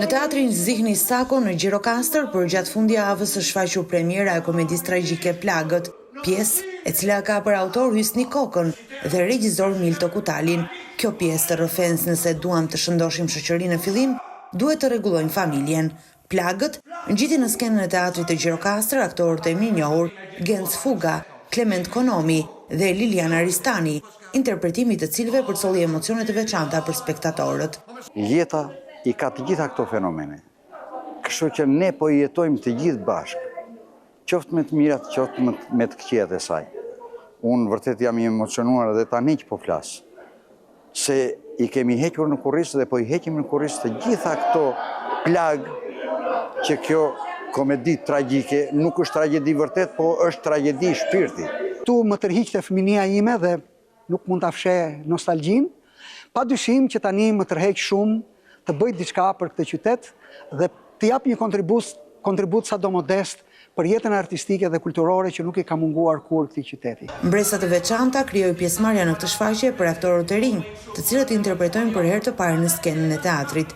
Në teatrin Zihni Sako në Gjirokastër, për gjatë fundjavës është shfaqur premiera e komedisë tragjike Plagët, pjesë e cila ka për autor Hysni Kokën dhe regjisor Milto Kutalin. Kjo pjesë të rrëfens nëse duam të shëndoshim shoqërinë në fillim, duhet të rregullojmë familjen. Plagët ngjiti në skenën e teatrit të Gjirokastër aktorët e mirënjohur Genc Fuga, Klement Konomi dhe Liliana Ristani, interpretimi të cilëve përcolli emocione të veçanta për spektatorët. Jeta i ka të gjitha këto fenomene. Kështu që ne po jetojmë të gjithë bashkë, qoftë me të mirat, qoftë me të këqijat e saj. Unë vërtet jam i emocionuar dhe tani që po flas, se i kemi hequr në kurriz dhe po i heqim në kurriz të gjitha këto plagë që kjo komedi tragjike nuk është tragjedi vërtet, po është tragjedi shpirti. Tu më tërhiqte fëminia ime dhe nuk mund ta fsheh nostalgjin. Padyshim që tani më tërheq shumë të bëj diçka për këtë qytet dhe të jap një kontribut sado modest për jetën artistike dhe kulturore që nuk i ka munguar kur këtij qyteti. Mbresa të veçanta krijoi pjesëmarrja në këtë shfaqje për aktorët e rinj, të cilët interpretojnë për herë të parë në skenën e teatrit.